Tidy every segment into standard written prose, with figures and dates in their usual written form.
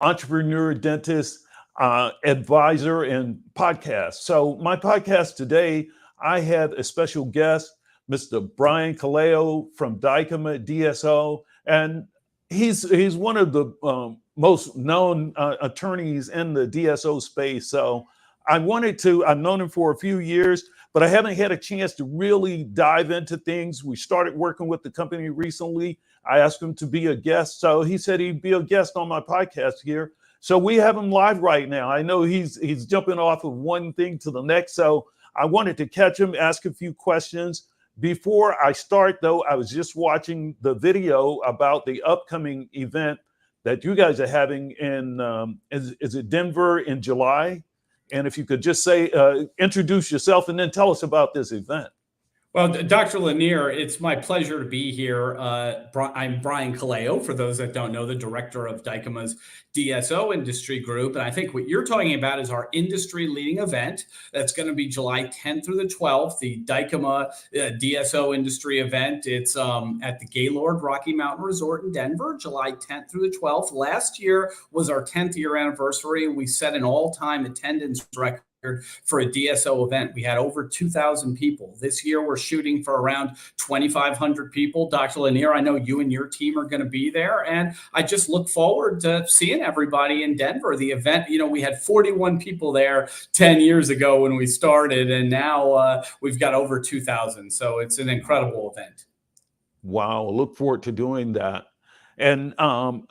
entrepreneur, dentist, advisor, and podcast. So, my podcast today, I had a special guest, Mr. Brian Colao from Dykema DSO, and he's one of the most known attorneys in the DSO space. So, I've known him for a few years, but I haven't had a chance to really dive into things. We started working with the company recently. I asked him to be a guest, so he said he'd be a guest on my podcast here. So we have him live right now. I know he's jumping off of one thing to the next, so I wanted to catch him, ask a few questions. Before I start, though, I was just watching the video about the upcoming event that you guys are having in is it Denver in July? And if you could just say introduce yourself and then tell us about this event. Well, Dr. Lanier, it's my pleasure to be here. I'm Brian Colao, for those that don't know, the director of Dykema's DSO industry group. And I think what you're talking about is our industry leading event. That's going to be July 10th through the 12th, the Dykema DSO industry event. It's at the Gaylord Rocky Mountain Resort in Denver, July 10th through the 12th. Last year was our 10th year anniversary, and we set an all-time attendance record for a DSO event. We had over 2,000 people. This year, we're shooting for around 2,500 people. Dr. Lanier, I know you and your team are going to be there, and I just look forward to seeing everybody in Denver. The event, we had 41 people there 10 years ago when we started, and now we've got over 2,000. So it's an incredible event. Wow, I look forward to doing that. And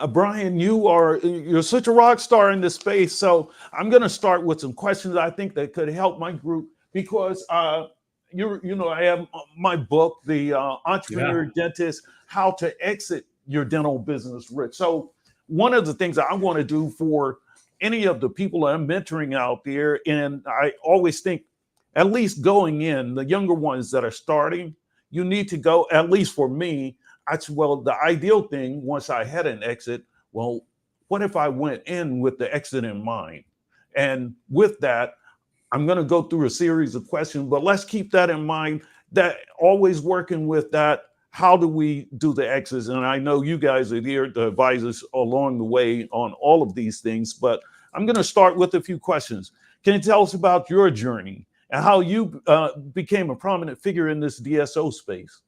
Brian, you're such a rock star in this space. So I'm going to start with some questions I think that could help my group because I have my book, the Entrepreneur Dentist: How to Exit Your Dental Business Rich. So one of the things I want to do for any of the people I'm mentoring out there, and I always think, at least going in, the younger ones that are starting, you need to go, at least for me. The ideal thing once I had an exit, well, what if I went in with the exit in mind? And with that, I'm going to go through a series of questions, but let's keep that in mind, that always working with that, how do we do the exits? And I know you guys are here to advise us along the way on all of these things, but I'm going to start with a few questions. Can you tell us about your journey and how you became a prominent figure in this DSO space?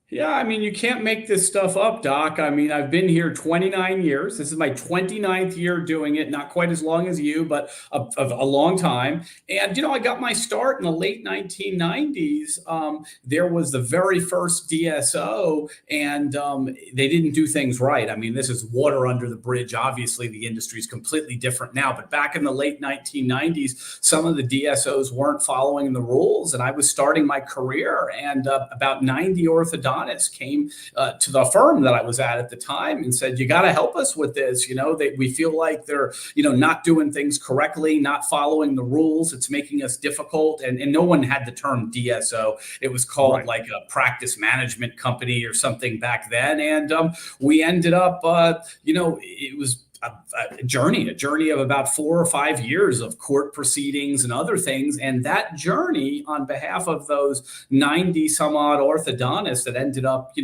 Yeah, I mean, you can't make this stuff up, Doc. I mean, I've been here 29 years. This is my 29th year doing it, not quite as long as you, but a long time. And, I got my start in the late 1990s. There was the very first DSO, and they didn't do things right. I mean, this is water under the bridge. Obviously, the industry is completely different now. But back in the late 1990s, some of the DSOs weren't following the rules, and I was starting my career, and about 90 orthodontists came to the firm that I was at the time and said, you got to help us with this. We feel like they're, not doing things correctly, not following the rules. It's making us difficult. And no one had the term DSO. It was called like a practice management company or something back then. And we ended up, it was a journey of about 4 or 5 years of court proceedings and other things. And that journey on behalf of those 90 some odd orthodontists that ended up,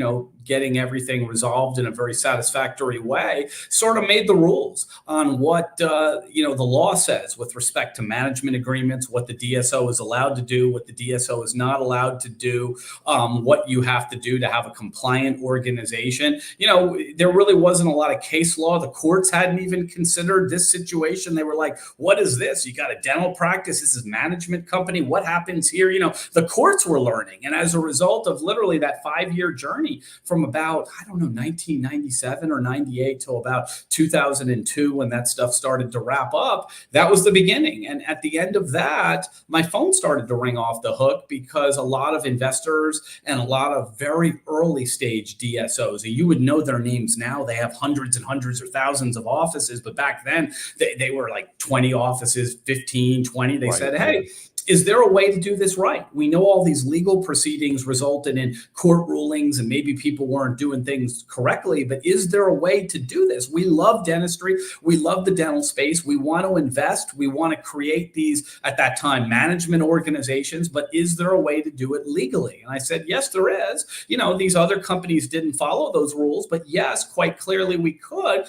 getting everything resolved in a very satisfactory way, sort of made the rules on what, the law says with respect to management agreements, what the DSO is allowed to do, what the DSO is not allowed to do, what you have to do to have a compliant organization. There really wasn't a lot of case law. The courts hadn't even considered this situation. They were like, what is this? You got a dental practice. This is management company. What happens here? The courts were learning. And as a result of literally that 5-year journey from about, 1997 or 98 till about 2002, when that stuff started to wrap up, that was the beginning. And at the end of that, my phone started to ring off the hook because a lot of investors and a lot of very early stage DSOs, and you would know their names now, they have hundreds and hundreds or thousands of offices, but back then they were like 20 offices, 15, 20. They said, hey, is there a way to do this right? We know all these legal proceedings resulted in court rulings and maybe people weren't doing things correctly, but is there a way to do this? We love dentistry. We love the dental space. We want to invest. We want to create these, at that time, management organizations, but is there a way to do it legally? And I said, yes, there is. These other companies didn't follow those rules, but yes, quite clearly we could.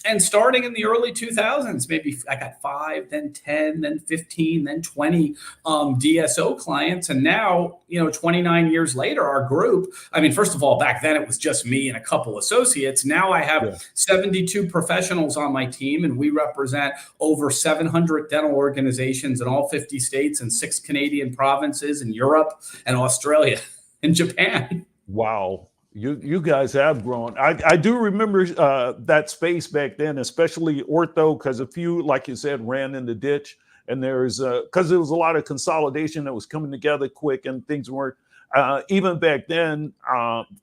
And starting in the early 2000s, maybe I got 5, then 10, then 15, then 20 DSO clients. And now, 29 years later, our group, I mean, first of all, back then it was just me and a couple associates. Now I have 72 professionals on my team, and we represent over 700 dental organizations in all 50 states and 6 Canadian provinces in Europe and Australia and Japan. Wow. You guys have grown. I do remember that space back then, especially ortho, because a few, like you said, ran in the ditch. And there's because there was a lot of consolidation that was coming together quick, and things weren't even back then.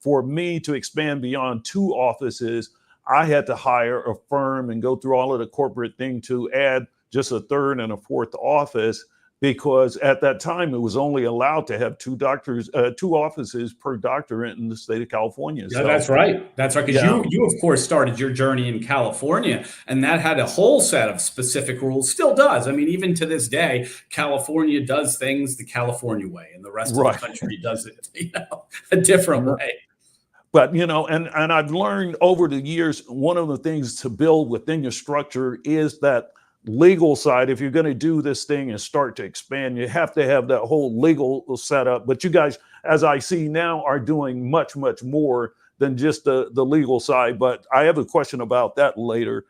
For me to expand beyond 2 offices, I had to hire a firm and go through all of the corporate thing to add just a 3rd and a 4th office, because at that time it was only allowed to have 2 offices per doctor in the state of California. Yeah, so, that's right. That's right. Because you of course started your journey in California, and that had a whole set of specific rules. Still does. I mean, even to this day, California does things the California way, and the rest of the country does it, a different way. But, and I've learned over the years, one of the things to build within your structure is that legal side. If you're going to do this thing and start to expand, you have to have that whole legal setup. But you guys, as I see now, are doing much, much more than just the legal side. But I have a question about that later.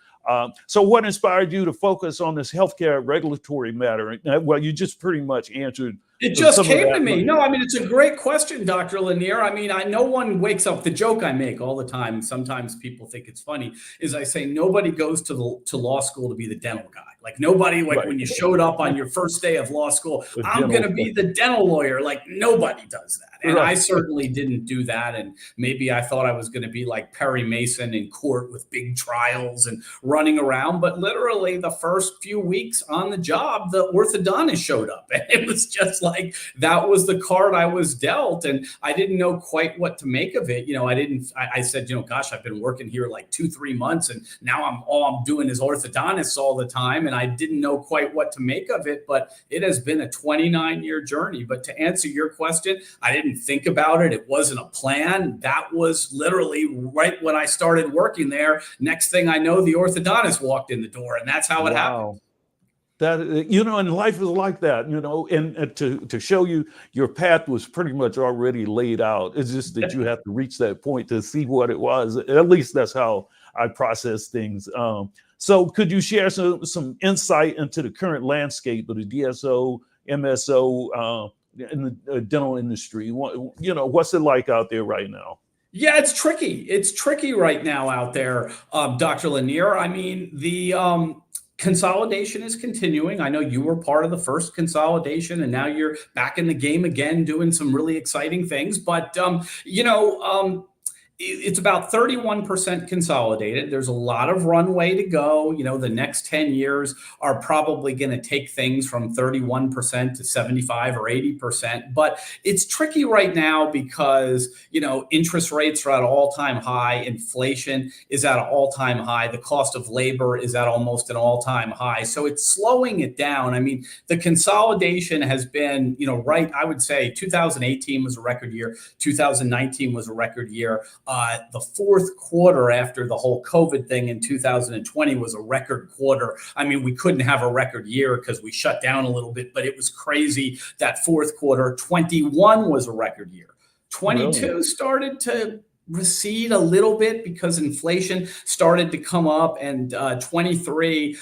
So what inspired you to focus on this healthcare regulatory matter? Well, you just pretty much answered. It just came to me. No, I mean, it's a great question, Dr. Lanier. I mean, no one wakes up. The joke I make all the time, sometimes people think it's funny, is I say nobody goes to law school to be the dental guy. Like nobody, when you showed up on your first day of law school, I'm going to be the dental lawyer. Like nobody does that. And I certainly didn't do that. And maybe I thought I was going to be like Perry Mason in court with big trials and running around. But literally the first few weeks on the job, the orthodontist showed up. And it was just like, that was the card I was dealt. And I didn't know quite what to make of it. I said, gosh, I've been working here like 2-3 months, and now all I'm doing is orthodontists all the time. And I didn't know quite what to make of it, but it has been a 29-year journey. But to answer your question, I didn't think about it. It wasn't a plan. That was literally right when I started working there. Next thing I know, the orthodontist walked in the door, and that's how it happened. That, and life is like that, and to show you your path was pretty much already laid out. It's just that you have to reach that point to see what it was. At least that's how I process things. So could you share some insight into the current landscape of the DSO, MSO in the dental industry? What's it like out there right now? Yeah, it's tricky. It's tricky right now out there, Dr. Lanier. I mean, the consolidation is continuing. I know you were part of the first consolidation, and now you're back in the game again, doing some really exciting things. But, it's about 31% consolidated. There's a lot of runway to go. The next 10 years are probably going to take things from 31% to 75 or 80%. But it's tricky right now because, interest rates are at an all-time high. Inflation is at an all-time high. The cost of labor is at almost an all-time high. So it's slowing it down. I mean, the consolidation has been, I would say 2018 was a record year. 2019 was a record year. The fourth quarter after the whole COVID thing in 2020 was a record quarter. I mean, we couldn't have a record year because we shut down a little bit, but it was crazy. That fourth quarter, 21 was a record year. 22 started to recede a little bit because inflation started to come up, and 23,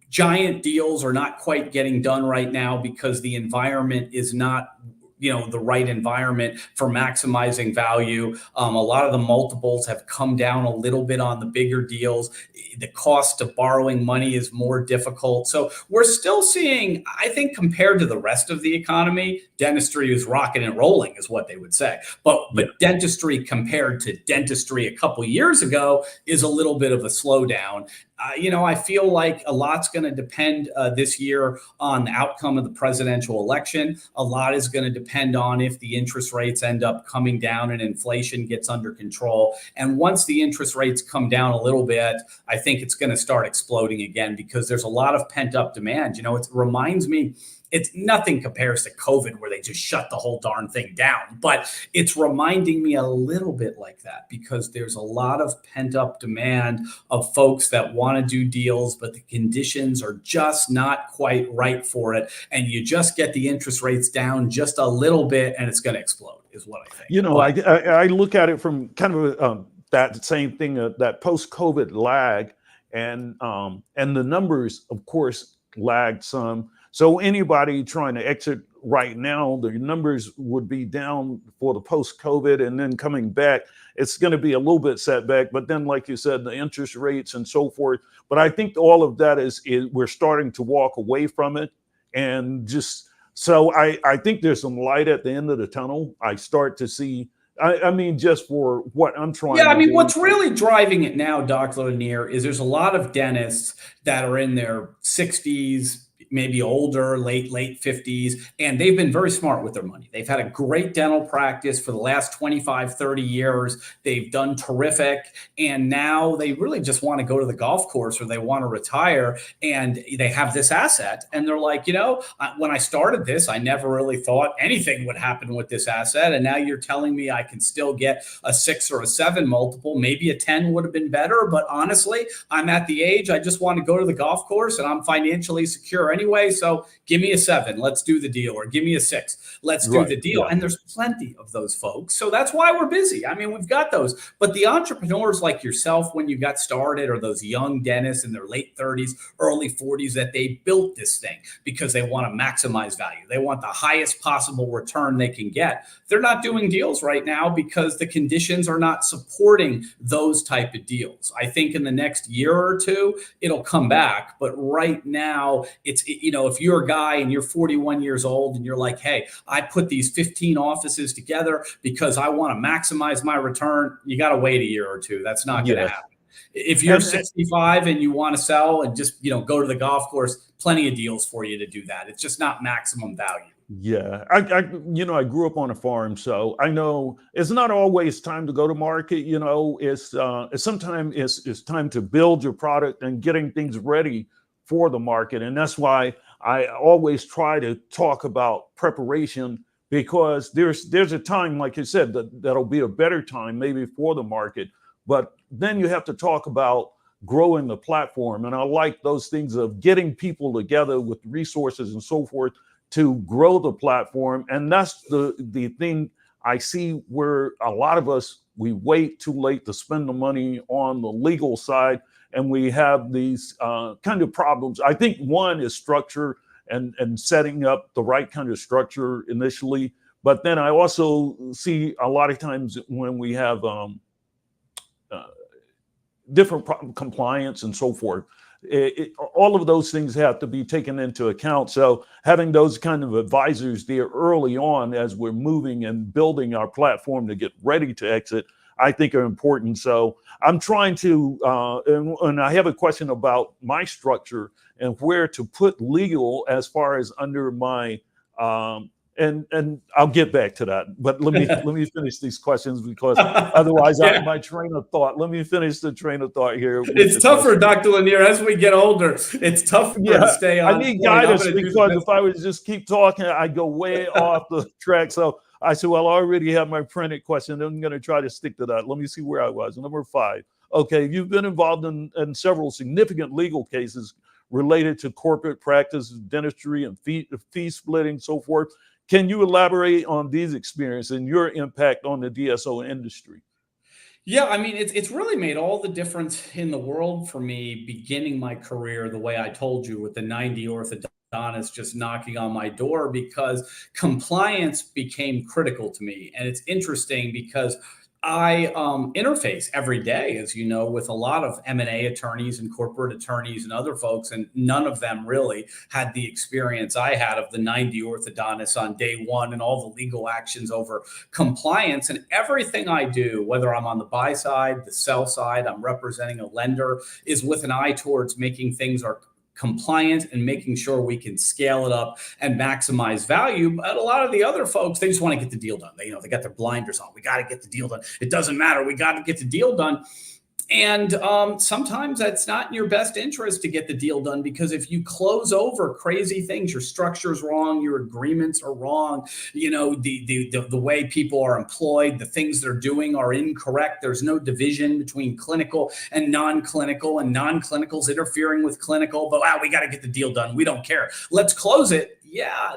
giant deals are not quite getting done right now because the environment is not the right environment for maximizing value. A lot of the multiples have come down a little bit on the bigger deals. The cost of borrowing money is more difficult. So we're still seeing, I think, compared to the rest of the economy, dentistry is rocking and rolling is what they would say. But dentistry compared to dentistry a couple years ago is a little bit of a slowdown. I feel like a lot's going to depend this year on the outcome of the presidential election. A lot is going to depend on if the interest rates end up coming down and inflation gets under control. And once the interest rates come down a little bit, I think it's going to start exploding again because there's a lot of pent up demand. It reminds me It's nothing compares to COVID where they just shut the whole darn thing down. But it's reminding me a little bit like that because there's a lot of pent up demand of folks that want to do deals, but the conditions are just not quite right for it. And you just get the interest rates down just a little bit and it's going to explode, is what I think. You know, But I look at it from kind of that same thing, that post-COVID lag, and the numbers, of course, lagged some. So anybody trying to exit right now, the numbers would be down for the post-COVID, and then coming back, it's going to be a little bit setback. But then, like you said, the interest rates and so forth. But I think all of that is we're starting to walk away from it, and just so I think there's some light at the end of the tunnel. I start to see. I mean, just for what I'm trying yeah, I to mean, do. what's really driving it now, Dr. Lanier, is there's a lot of dentists that are in their 60s, maybe older, late 50s, and they've been very smart with their money. They've had a great dental practice for the last 25, 30 years. They've done terrific. And now they really just want to go to the golf course or they want to retire and they have this asset. And they're like, when I started this, I never really thought anything would happen with this asset. And now you're telling me I can still get a 6 or a 7 multiple. Maybe a 10 would have been better. But honestly, I'm at the age, I just want to go to the golf course and I'm financially secure anyway. So give me a 7, let's do the deal, or give me a 6, let's do the deal. Yeah. And there's plenty of those folks. So that's why we're busy. I mean, we've got those, but the entrepreneurs like yourself, when you got started, or those young dentists in their late 30s, early 40s, that they built this thing because they want to maximize value. They want the highest possible return they can get. They're not doing deals right now because the conditions are not supporting those type of deals. I think in the next year or two, it'll come back. But right now, if you're a guy and you're 41 years old and you're like, hey, I put these 15 offices together because I want to maximize my return, you got to wait a year or two. That's not going to happen. If you're 65 and you want to sell and just, go to the golf course, plenty of deals for you to do that. It's just not maximum value. Yeah, I grew up on a farm, so I know it's not always time to go to market. It's sometimes it's time to build your product and getting things ready for the market. And that's why I always try to talk about preparation, because there's a time, like you said, that'll be a better time maybe for the market. But then you have to talk about growing the platform. And I like those things of getting people together with resources and so forth to grow the platform. And that's the thing I see where a lot of us, we wait too late to spend the money on the legal side. And we have these kind of problems. I think one is structure and setting up the right kind of structure initially. But then I also see a lot of times when we have different compliance and so forth, all of those things have to be taken into account. So having those kind of advisors there early on as we're moving and building our platform to get ready to exit, I think are important. So I'm trying to, and I have a question about my structure and where to put legal as far as under my, and I'll get back to that. But let me finish these questions, because otherwise my train of thought. Let me finish the train of thought here. It's tougher, Dr. Lanier, as we get older. It's tougher to stay on. I need guidance, because if I would just keep talking, I go way off the track. So I said, well, I already have my printed question. I'm going to try to stick to that. Let me see where I was. Number 5. Okay, you've been involved in several significant legal cases related to corporate practice, dentistry, and fee splitting, so forth. Can you elaborate on these experiences and your impact on the DSO industry? Yeah, I mean, it's really made all the difference in the world for me beginning my career the way I told you, with the 90 orthodontists just knocking on my door, because compliance became critical to me. And it's interesting because I interface every day, as you know, with a lot of M&A attorneys and corporate attorneys and other folks, and none of them really had the experience I had of the 90 orthodontists on day one and all the legal actions over compliance. And everything I do, whether I'm on the buy side, the sell side, I'm representing a lender, is with an eye towards making things are compliant and making sure we can scale it up and maximize value. But a lot of the other folks, they just want to get the deal done. They got their blinders on. We got to get the deal done. It doesn't matter. We got to get the deal done. And sometimes that's not in your best interest to get the deal done, because if you close over crazy things, your structure's wrong, your agreements are wrong, the way people are employed, the things they're doing are incorrect. There's no division between clinical and non-clinical, and non-clinical's interfering with clinical, but we got to get the deal done. We don't care. Let's close it. Yeah,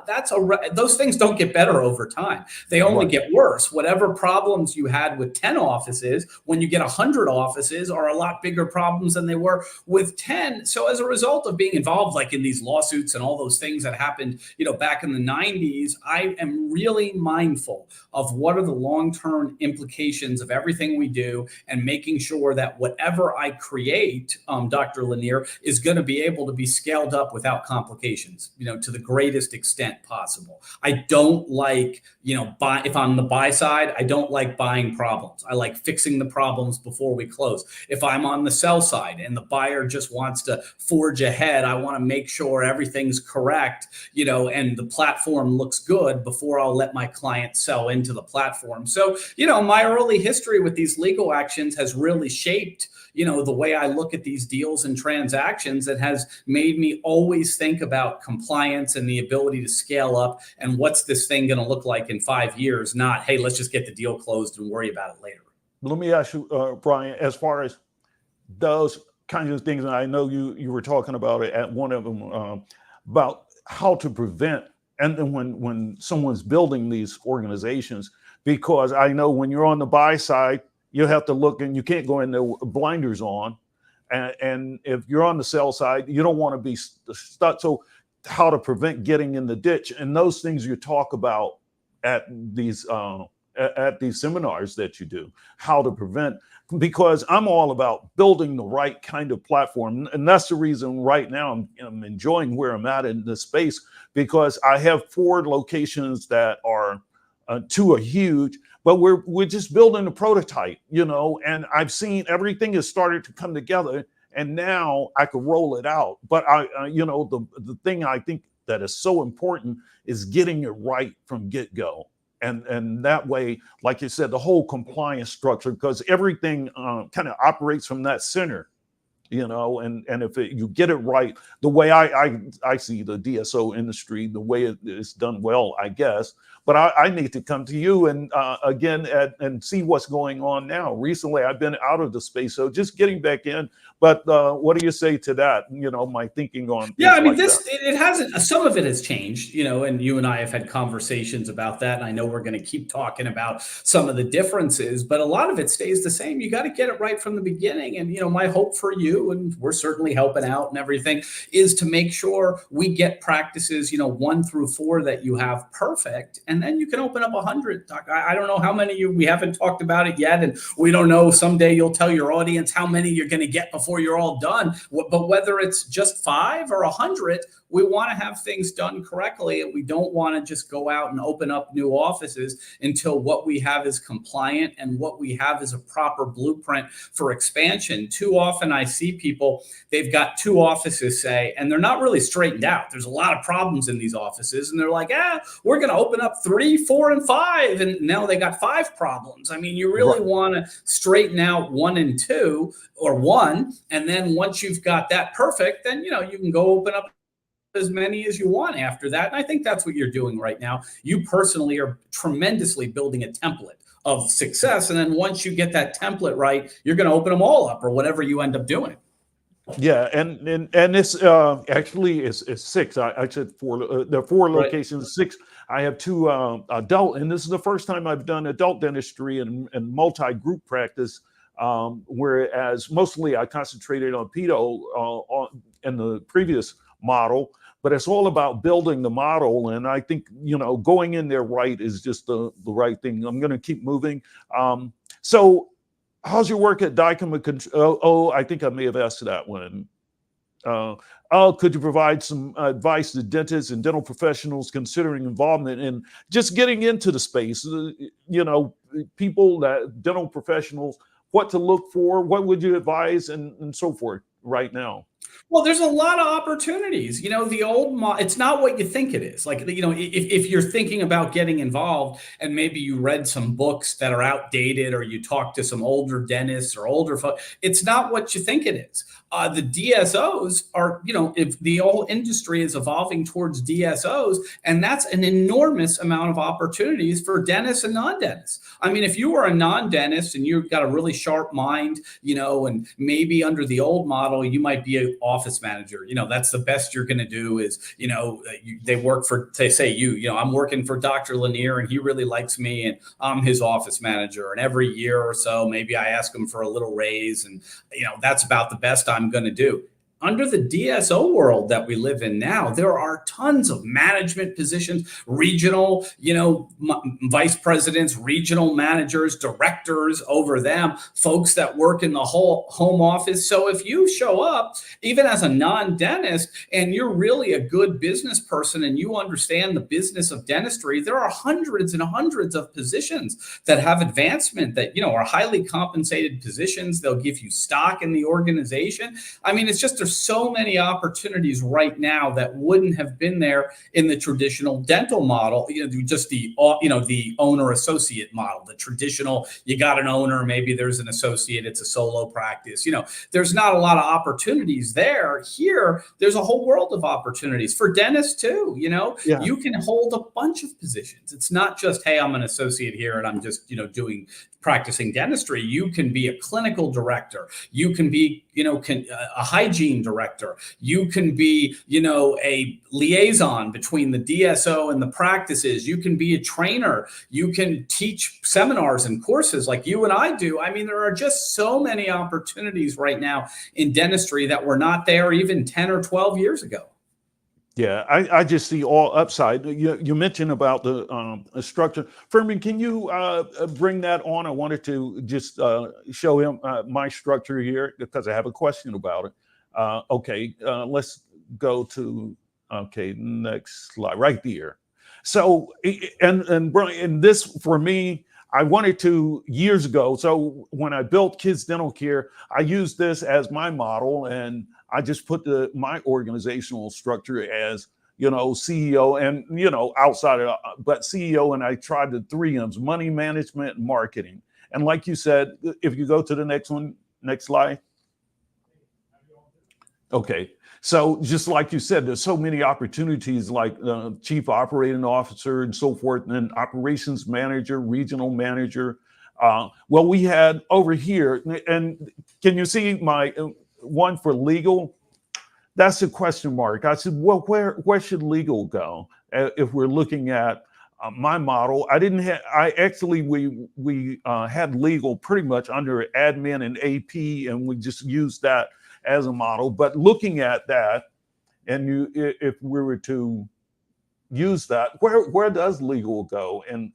those things don't get better over time. They only get worse. Whatever problems you had with 10 offices, when you get 100 offices, are a lot bigger problems than they were with 10. So as a result of being involved like in these lawsuits and all those things that happened, back in the 90s, I am really mindful of what are the long-term implications of everything we do, and making sure that whatever I create, Dr. Lanier, is going to be able to be scaled up without complications, to the greatest extent possible. I don't like, if I'm the buy side, I don't like buying problems. I like fixing the problems before we close. If I'm on the sell side and the buyer just wants to forge ahead, I want to make sure everything's correct, and the platform looks good before I'll let my client sell into the platform. So, my early history with these legal actions has really shaped the way I look at these deals and transactions. That has made me always think about compliance and the ability to scale up, and what's this thing going to look like in 5 years, not, hey, let's just get the deal closed and worry about it later. Let me ask you, Brian, as far as those kinds of things, and I know you were talking about it at one of them, about how to prevent, and then when someone's building these organizations, because I know when you're on the buy side, you have to look, and you can't go in there with blinders on. And if you're on the sell side, you don't want to be stuck. So how to prevent getting in the ditch, and those things you talk about at these seminars that you do, how to prevent, because I'm all about building the right kind of platform. And that's the reason right now I'm enjoying where I'm at in this space, because I have 4 locations that are 2 are huge, but we're just building a prototype, and I've seen everything has started to come together, and now I could roll it out. But the thing I think that is so important is getting it right from get-go. And that way, like you said, the whole compliance structure, because everything kind of operates from that center, and if you get it right, the way I see the DSO industry, the way it is done well, I guess. But I need to come to you and again and see what's going on now. Recently, I've been out of the space, so just getting back in. But what do you say to that? My thinking on it hasn't. Some of it has changed, and you and I have had conversations about that. And I know we're going to keep talking about some of the differences, but a lot of it stays the same. You got to get it right from the beginning. And my hope for you, and we're certainly helping out and everything, is to make sure we get practices 1 through 4 that you have perfect, and then you can open up 100. I don't know how many we haven't talked about it yet, and we don't know. Someday you'll tell your audience how many you're going to get before you're all done. But whether it's just 5 or 100, we want to have things done correctly, and we don't want to just go out and open up new offices until what we have is compliant and what we have is a proper blueprint for expansion. Too often I see people, they've got 2 offices, say, and they're not really straightened out. There's a lot of problems in these offices, and they're like, we're going to open up 3, 4, and 5, and now they got 5 problems. I mean, you really want to straighten out 1 and 2, or 1, and then once you've got that perfect, then you can go open up as many as you want after that. And I think that's what you're doing right now. You personally are tremendously building a template of success, and then once you get that template right, you're going to open them all up, or whatever you end up doing. Yeah, and this actually is 6. I said 4. There are 4 locations, 6. I have 2 adult, and this is the first time I've done adult dentistry and multi-group practice. Whereas mostly I concentrated on pedo in the previous model, but it's all about building the model. And I think, going in there right is just the right thing. I'm going to keep moving. So how's your work at Dykema? I think I may have asked that one. Could you provide some advice to dentists and dental professionals considering involvement in just getting into the space? People, dental professionals, what to look for, what would you advise, and so forth right now? Well, there's a lot of opportunities. The it's not what you think it is. Like, if you're thinking about getting involved and maybe you read some books that are outdated or you talk to some older dentists or older folks, it's not what you think it is. The DSOs are, if the whole industry is evolving towards DSOs, and that's an enormous amount of opportunities for dentists and non-dentists. I mean, if you are a non-dentist and you've got a really sharp mind, and maybe under the old model, you might be an office manager. That's the best you're going to do is, they work for, I'm working for Dr. Lanier and he really likes me and I'm his office manager. And every year or so, maybe I ask him for a little raise and, that's about the best I'm going to do. Under the DSO world that we live in now, there are tons of management positions, regional, vice presidents, regional managers, directors over them, folks that work in the whole home office. So if you show up, even as a non-dentist, and you're really a good business person and you understand the business of dentistry, there are hundreds and hundreds of positions that have advancement that, are highly compensated positions. They'll give you stock in the organization. I mean, it's just, there's so many opportunities right now that wouldn't have been there in the traditional dental model, just the owner associate model, the traditional, you got an owner, maybe there's an associate, it's a solo practice. There's not a lot of opportunities there. Here, there's a whole world of opportunities for dentists too. Yeah. You can hold a bunch of positions. It's not just, hey, I'm an associate here and I'm just, practicing dentistry. You can be a clinical director. You can be, a hygiene director. You can be, a liaison between the DSO and the practices. You can be a trainer. You can teach seminars and courses like you and I do. I mean, there are just so many opportunities right now in dentistry that were not there even 10 or 12 years ago. Yeah, I just see all upside. You mentioned about the structure. Furman, can you bring that on? I wanted to just show him my structure here because I have a question about it. Okay, let's go to, next slide, right there. So, and Brian, this for me, I wanted to years ago. So when I built Kids Dental Care, I used this as my model and I just put my organizational structure as, CEO and, outside of, but CEO, and I tried the 3 M's, money management and marketing. And like you said, if you go to the next slide. Okay. So just like you said, there's so many opportunities like chief operating officer and so forth, and then operations manager, regional manager. Well, we had over here, and can you see my one for legal? That's a question mark. I said, well, where should legal go if we're looking at my model? We had legal pretty much under admin and AP, and we just used that as a model. But looking at that, and if we were to use that, where does legal go in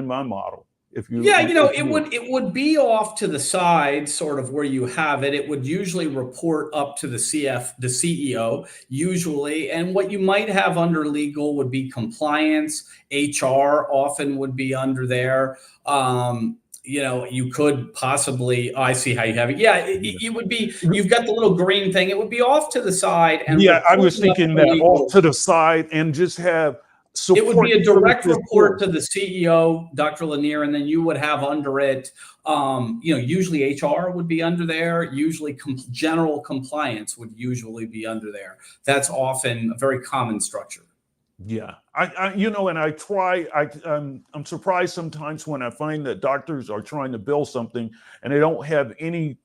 my model? It would be off to the side, sort of where you have it. It would usually report up to the CEO, usually. And what you might have under legal would be compliance. HR often would be under there. You could possibly, I see how you have it. Yeah, it would be, you've got the little green thing. It would be off to the side. And yeah, I was thinking that off to the side and just have support. It would be a direct report to the CEO, Dr. Lanier, and then you would have under it, usually HR would be under there. Usually general compliance would usually be under there. That's often a very common structure. Yeah, I'm surprised sometimes when I find that doctors are trying to build something and they don't have any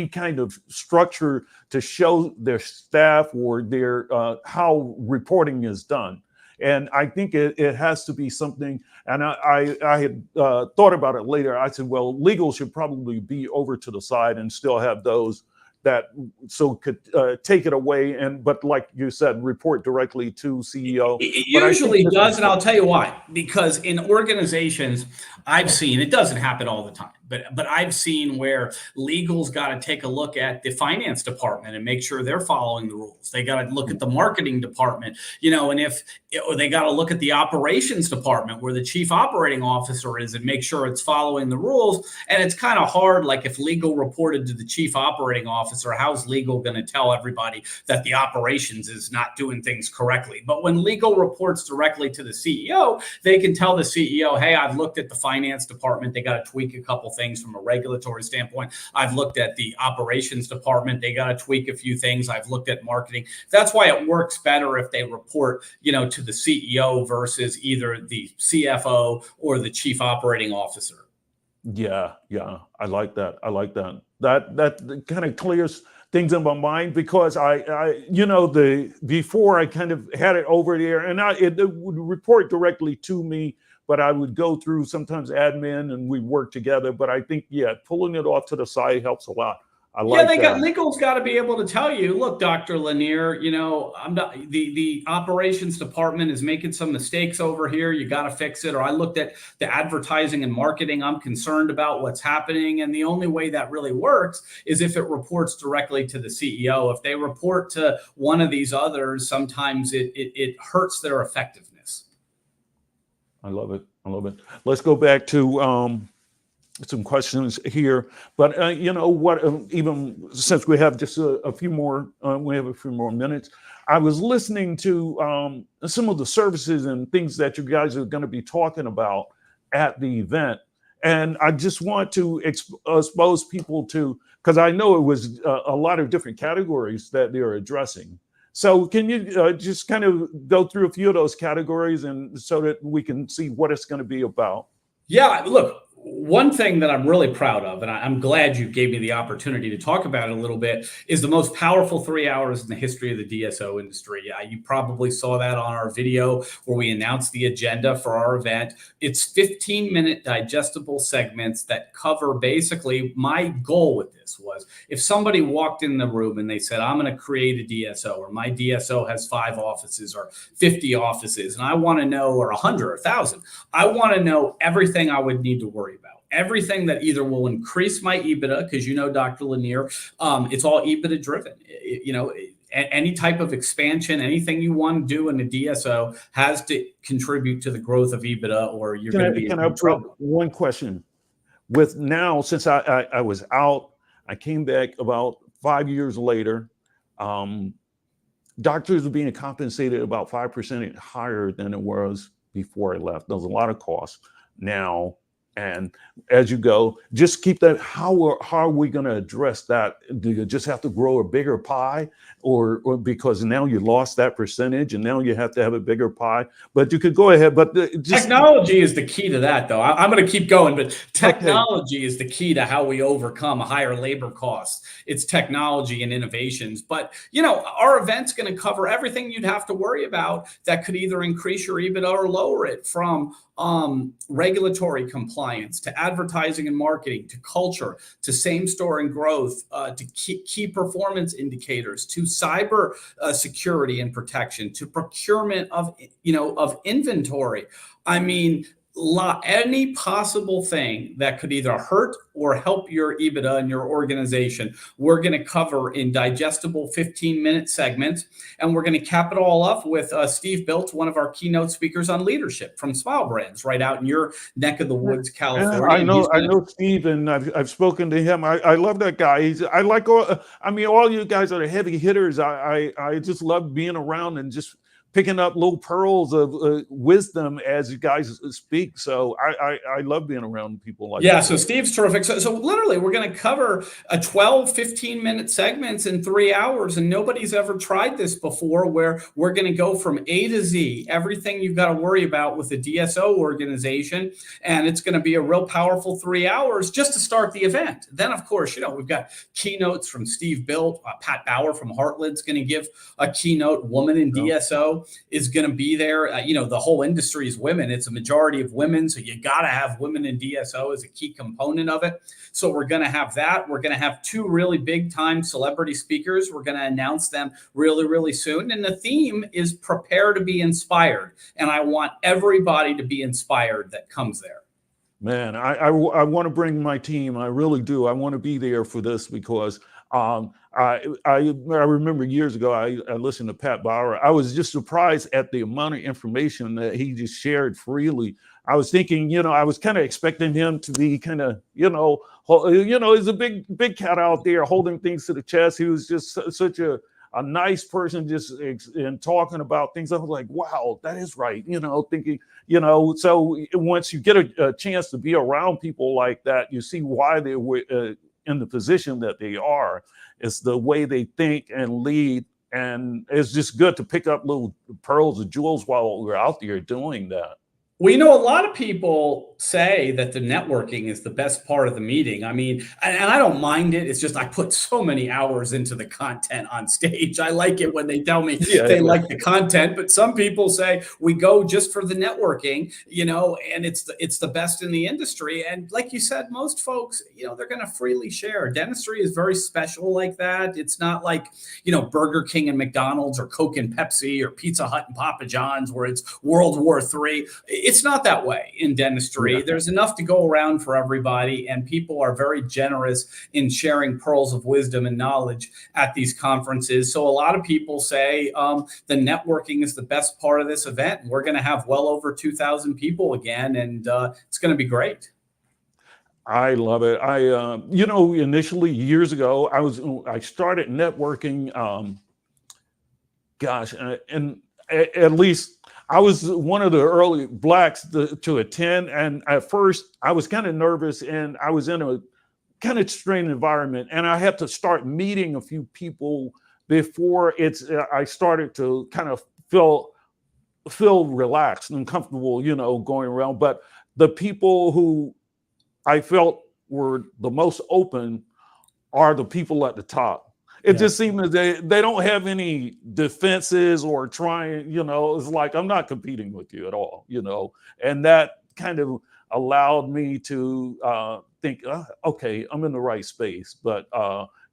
kind of structure to show their staff or their how reporting is done. And I think it has to be something. And I had thought about it later. I said, well, legal should probably be over to the side and still have those that could take it away. But like you said, report directly to CEO. It usually does. And I'll tell you why. Because in organizations, I've seen, it doesn't happen all the time, But I've seen where legal's got to take a look at the finance department and make sure they're following the rules. They got to look at the marketing department, and if they got to look at the operations department where the chief operating officer is and make sure it's following the rules. And it's kind of hard, like if legal reported to the chief operating officer, how's legal going to tell everybody that the operations is not doing things correctly? But when legal reports directly to the CEO, they can tell the CEO, hey, I've looked at the finance department. They got to tweak a couple things from a regulatory standpoint. I've looked at the operations department. They got to tweak a few things. I've looked at marketing. That's why it works better if they report, to the CEO versus either the CFO or the chief operating officer. Yeah, I like that. That kind of clears things in my mind, because before I kind of had it over there, and it would report directly to me, but I would go through sometimes admin and we work together. But I think, pulling it off to the side helps a lot. Legal's got to be able to tell you, look, Dr. Lanier, I'm not, the operations department is making some mistakes over here. You got to fix it. Or I looked at the advertising and marketing. I'm concerned about what's happening. And the only way that really works is if it reports directly to the CEO. If they report to one of these others, sometimes it hurts their effectiveness. I love it. Let's go back to some questions here, but even since we have just a few more minutes, I was listening to some of the services and things that you guys are going to be talking about at the event, and I just want to expose people to, because I know it was a lot of different categories that they're addressing. So can you just kind of go through a few of those categories, and so that we can see what it's going to be about? Yeah, look, one thing that I'm really proud of, and I'm glad you gave me the opportunity to talk about it a little bit, is the most powerful 3 hours in the history of the DSO industry. You probably saw that on our video where we announced the agenda for our event. It's 15-minute digestible segments that cover basically, my goal with this was, if somebody walked in the room and they said, I'm going to create a DSO, or my DSO has 5 offices or 50 offices, and I want to know, or 100 or 1,000, I want to know everything I would need to worry about. Everything that either will increase my EBITDA, because Dr. Lanier, it's all EBITDA driven. Any type of expansion, anything you want to do in a DSO has to contribute to the growth of EBITDA, or you're going to be in trouble. One question. With now, since I was out, I came back about 5 years later. Doctors are being compensated about 5% higher than it was before I left. There's a lot of costs now. And as you go, just keep that. How are we going to address that? Do you just have to grow a bigger pie, or because now you lost that percentage and now you have to have a bigger pie? But you could go ahead. But technology is the key to that, though. I'm going to keep going, but technology is the key to how we overcome higher labor costs. It's technology and innovations. But our event's going to cover everything you'd have to worry about that could either increase your EBITDA or lower it, from regulatory compliance to advertising and marketing to culture to same store and growth to key performance indicators to cyber security and protection to procurement of inventory. I mean, any possible thing that could either hurt or help your EBITDA and your organization, we're going to cover in digestible 15-minute segments. And we're going to cap it all up with Steve Bilt, one of our keynote speakers on leadership from Smile Brands, right out in your neck of the woods, California. I know Steve, and I've spoken to him. I love that guy. All you guys are the heavy hitters. I just love being around and just picking up little pearls of wisdom as you guys speak. So I love being around people like that. Yeah, so Steve's terrific. So literally, we're going to cover 12, 15-minute segments in 3 hours, and nobody's ever tried this before, where we're going to go from A to Z, everything you've got to worry about with a DSO organization, and it's going to be a real powerful 3 hours just to start the event. Then, of course, we've got keynotes from Steve Bilt. Pat Bauer from Heartland's going to give a keynote. Woman in DSO is going to be there. The whole industry is women. It's a majority of women. So you got to have women in DSO as a key component of it. So we're going to have that. We're going to have 2 really big time celebrity speakers. We're going to announce them really, really soon. And the theme is prepare to be inspired. And I want everybody to be inspired that comes there. Man, I want to bring my team. I really do. I want to be there for this because I remember years ago I listened to Pat Bauer. I was just surprised at the amount of information that he just shared freely. I was thinking, I was kind of expecting him to be kind of, he's a big cat out there holding things to the chest. He was just such a nice person, just in talking about things. I was like, wow, that is right. Thinking, so once you get a chance to be around people like that, you see why they were in the position that they are. It's the way they think and lead. And it's just good to pick up little pearls of jewels while we're out there doing that. Well, a lot of people say that the networking is the best part of the meeting. I mean, and I don't mind it. It's just I put so many hours into the content on stage. I like it when they tell me they like the content, but some people say we go just for the networking, and it's the best in the industry. And like you said, most folks, they're going to freely share. Dentistry is very special like that. It's not like, Burger King and McDonald's or Coke and Pepsi or Pizza Hut and Papa John's where it's World War III. It's not that way in dentistry. There's enough to go around for everybody, and people are very generous in sharing pearls of wisdom and knowledge at these conferences. So a lot of people say the networking is the best part of this event. We're going to have well over 2,000 people again, and it's going to be great. I love it. Initially years ago, I started networking. And at least I was one of the early Blacks to attend. And at first I was kind of nervous, and I was in a kind of strange environment, and I had to start meeting a few people before I started to kind of feel relaxed and comfortable, going around. But the people who I felt were the most open are the people at the top. It just seems that they don't have any defenses or trying, it's like, I'm not competing with you at all, and that kind of allowed me to think, okay, I'm in the right space. But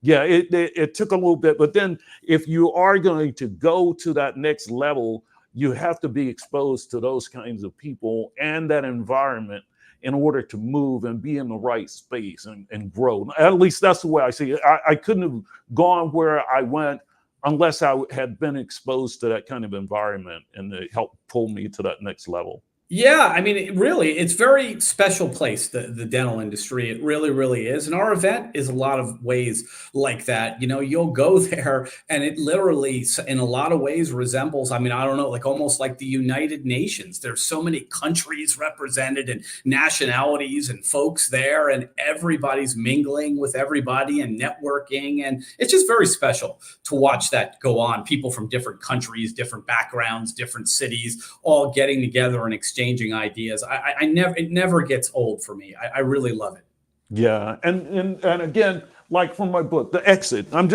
it took a little bit. But then if you are going to go to that next level, you have to be exposed to those kinds of people and that environment in order to move and be in the right space and grow. At least that's the way I see it. I couldn't have gone where I went unless I had been exposed to that kind of environment, and it helped pull me to that next level. Yeah, I mean, it's very special place, the dental industry. It really, really is. And our event is a lot of ways like that. You'll go there and it literally, in a lot of ways, resembles, I mean, I don't know, like almost like the United Nations. There's so many countries represented and nationalities and folks there, and everybody's mingling with everybody and networking. And it's just very special to watch that go on. People from different countries, different backgrounds, different cities, all getting together and exchanging ideas. It never gets old for me. I really love it. Yeah, and again, like from my book, The Exit. I'm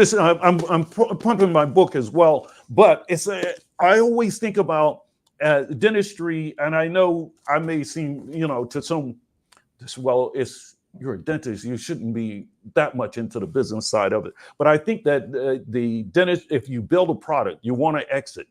pumping my book as well, but I always think about dentistry, and I know I may seem, to some, well, you're a dentist, you shouldn't be that much into the business side of it. But I think that the dentist, if you build a product, you want to exit.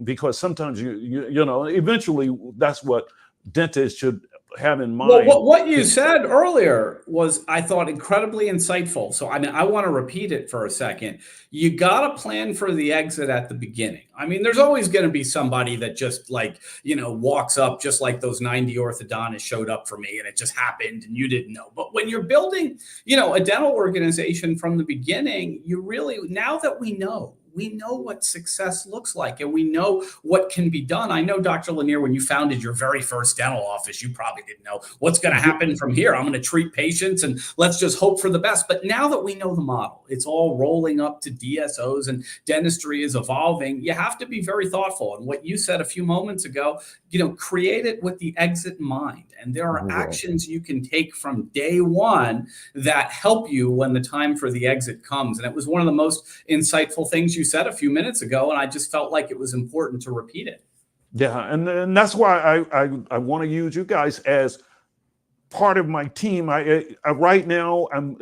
Because sometimes eventually that's what dentists should have in mind. Well, what you said earlier was, I thought, incredibly insightful. So I want to repeat it for a second. You got to plan for the exit at the beginning. I mean, there's always going to be somebody that just walks up, just like those 90 orthodontists showed up for me and it just happened and you didn't know. But when you're building, a dental organization from the beginning, now that we know what success looks like, and we know what can be done. I know, Dr. Lanier, when you founded your very first dental office, you probably didn't know what's going to happen from here. I'm going to treat patients and let's just hope for the best. But now that we know the model, it's all rolling up to DSOs and dentistry is evolving. You have to be very thoughtful. And what you said a few moments ago, create it with the exit in mind. And there are actions you can take from day one that help you when the time for the exit comes. And it was one of the most insightful things you said a few minutes ago, and I just felt like it was important to repeat it. Yeah, and that's why I want to use you guys as part of my team. I right now I'm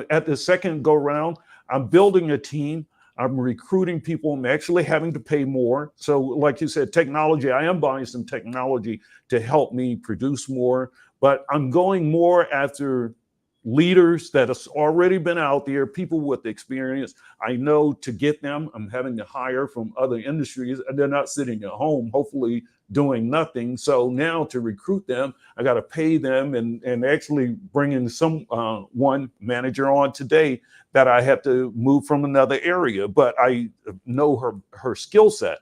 at the second go round. I'm building a team. I'm recruiting people. I'm actually having to pay more. So like you said, technology, I am buying some technology to help me produce more. but I'm going more after leaders that have already been out there, people with experience. I know to get them, I'm having to hire from other industries, and they're not sitting at home, hopefully doing nothing. So now to recruit them, I got to pay them, and actually bringing one manager on today that I have to move from another area, but I know her skill set.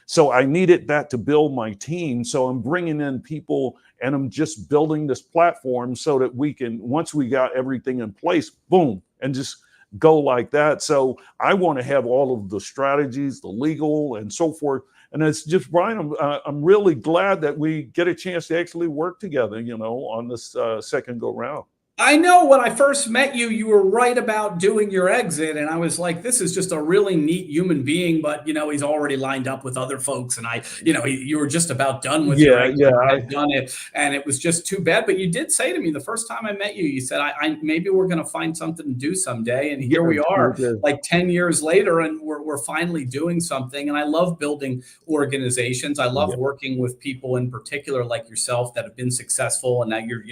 So I needed that to build my team. So I'm bringing in people, and I'm just building this platform so that we can, once we got everything in place, boom, and just go like that. So I want to have all of the strategies, the legal and so forth. And it's just, Brian, I'm really glad that we get a chance to actually work together, on this second go round. I know when I first met you, you were right about doing your exit. And I was like, this is just a really neat human being, but he's already lined up with other folks. And you were just about done with your exit. Yeah. I've done it. And it was just too bad. But you did say to me the first time I met you, you said, I maybe we're going to find something to do someday. And here we are like 10 years later, and we're finally doing something. And I love building organizations. I love working with people in particular like yourself that have been successful. And now you're,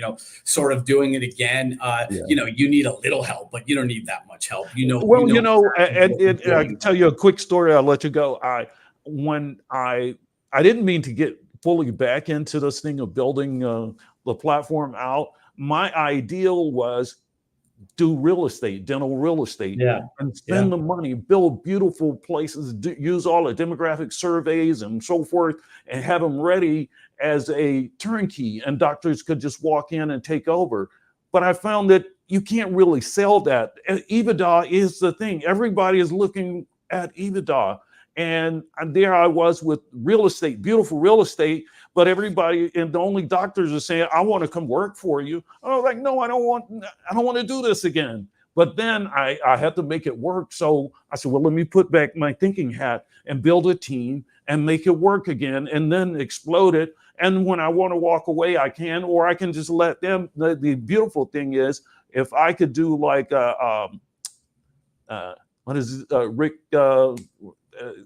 sort of doing it again. You need a little help, but you don't need that much help. I can tell you a quick story. I'll let you go. I didn't mean to get fully back into this thing of building the platform out. My ideal was do real estate, dental real estate, and spend the money, build beautiful places, use all the demographic surveys and so forth, and have them ready as a turnkey, and doctors could just walk in and take over. But I found that you can't really sell that. EBITDA is the thing. Everybody is looking at EBITDA. And there I was with real estate, beautiful real estate, but everybody, and the only doctors are saying, I want to come work for you. I was like, no, I don't want to do this again. But then I had to make it work. So I said, well, let me put back my thinking hat and build a team and make it work again, and then explode it. And when I want to walk away, I can, or I can just let them. The beautiful thing is, if I could do like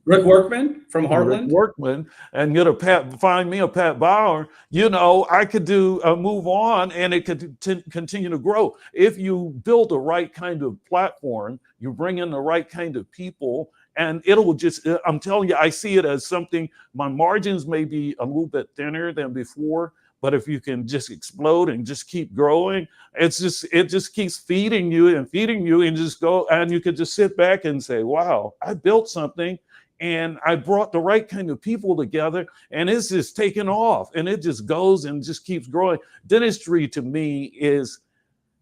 Rick Workman from Heartland. Rick Workman, and find me a Pat Bauer, I could do move on, and it could continue to grow. If you build the right kind of platform, you bring in the right kind of people, and it'll just, I'm telling you, I see it as something, my margins may be a little bit thinner than before, but if you can just explode and just keep growing, it just keeps feeding you and just go, and you could just sit back and say, wow, I built something, and I brought the right kind of people together, and it's just taken off, and it just goes and just keeps growing. Dentistry to me is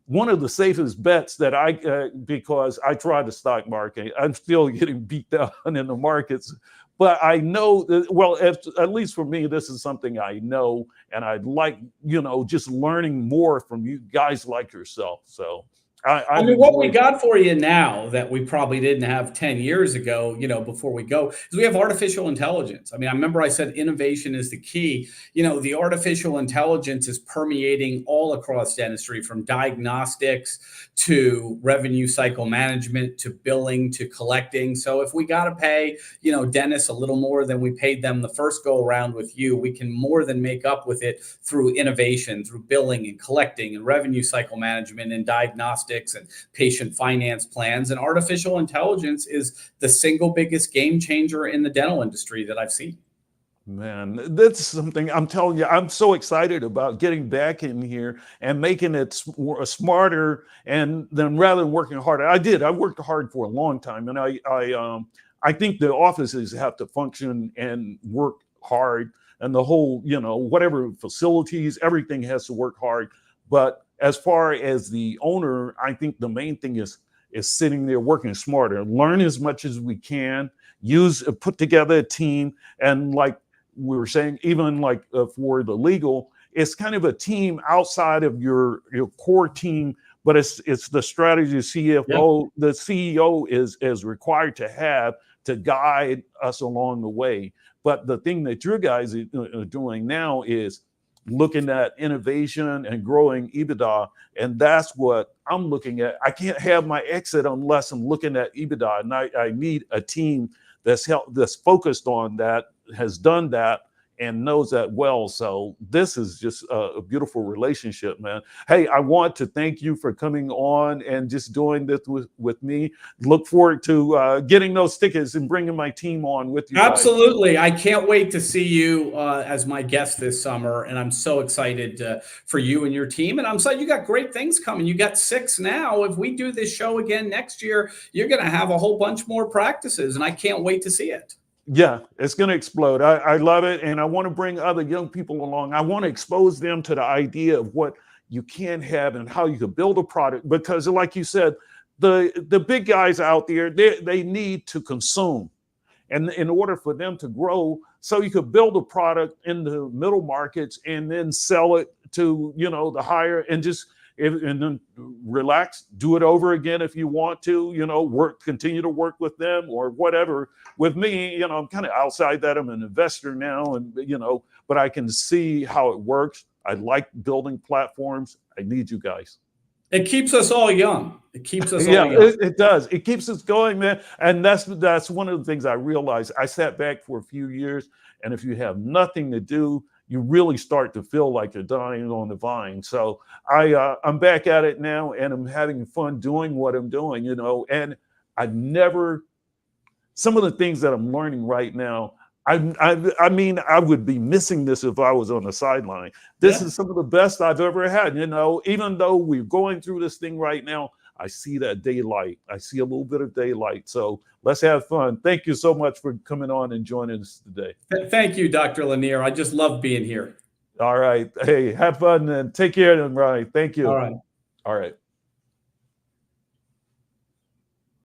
one of the safest bets that because I tried the stock market. I'm still getting beat down in the markets, but I know that, well, at least for me, this is something I know, and I'd like, just learning more from you guys like yourself. So I mean, what we got for you now that we probably didn't have 10 years ago, before we go, is we have artificial intelligence. I mean, I remember I said innovation is the key. The artificial intelligence is permeating all across dentistry, from diagnostics to revenue cycle management to billing to collecting. So if we got to pay, dentists a little more than we paid them the first go around with you, we can more than make up with it through innovation, through billing and collecting and revenue cycle management and diagnostics and patient finance plans. And artificial intelligence is the single biggest game changer in the dental industry that I've seen. Man, that's something I'm telling you, I'm so excited about getting back in here and making it smarter, and then rather than working harder. I worked hard for a long time, and I think the offices have to function and work hard, and the whole, whatever facilities, everything has to work hard. But as far as the owner, I think the main thing is sitting there working smarter, learn as much as we can, put together a team. And like we were saying, even like for the legal, it's kind of a team outside of your core team, but it's the strategy CFO, the CEO is required to have to guide us along the way. But the thing that your guys are doing now is looking at innovation and growing EBITDA. And that's what I'm looking at. I can't have my exit unless I'm looking at EBITDA. And I need a team that's focused on that, has done that, and knows that well. So this is just a beautiful relationship, man. Hey, I want to thank you for coming on and just doing this with me. Look forward to getting those tickets and bringing my team on with you guys. Absolutely. I can't wait to see you as my guest this summer. And I'm so excited for you and your team. And I'm excited you got great things coming. You got 6 now. If we do this show again next year, you're going to have a whole bunch more practices. And I can't wait to see it. Yeah, it's going to explode. I love it. And I want to bring other young people along. I want to expose them to the idea of what you can have and how you can build a product. Because like you said, the big guys out there, they need to consume. And in order for them to grow, so you could build a product in the middle markets and then sell it to, the higher and just and then relax, do it over again if you want to, continue to work with them or whatever. With me, I'm kind of outside that. I'm an investor now, and but I can see how it works. I like building platforms. I need you guys. It keeps us all young. It keeps us all young. It does. It keeps us going, man. And that's one of the things I realized. I sat back for a few years, and if you have nothing to do, you really start to feel like you're dying on the vine. So I'm back at it now, and I'm having fun doing what I'm doing, and some of the things that I'm learning right now, I mean, I would be missing this if I was on the sideline. This is some of the best I've ever had, even though we're going through this thing right now, I see that daylight. I see a little bit of daylight. So let's have fun. Thank you so much for coming on and joining us today. Thank you, Dr. Lanier. I just love being here. All right. Hey, have fun and take care then, Brian. Thank you. All right. All right.